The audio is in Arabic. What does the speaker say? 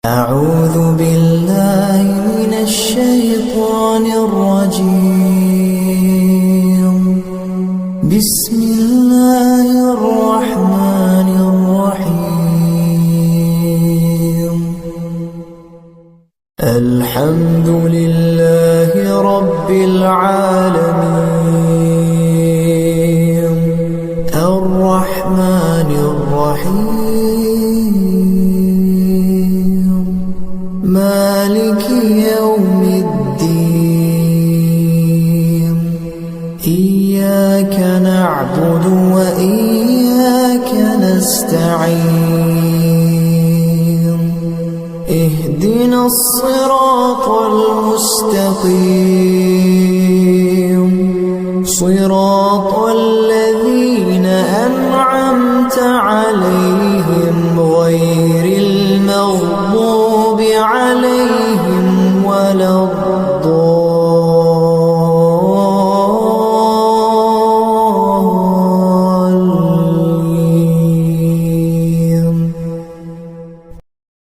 أعوذ بالله من الشيطان الرجيم. بسم الله الرحمن الرحيم. الحمد لله رب العالمين الرحمن الرحيم مالك يوم الدين. إياك نعبد وإياك نستعين. اهدنا الصراط المستقيم صراط الذين أنعمت عليهم غير المغضوب عليهم ولا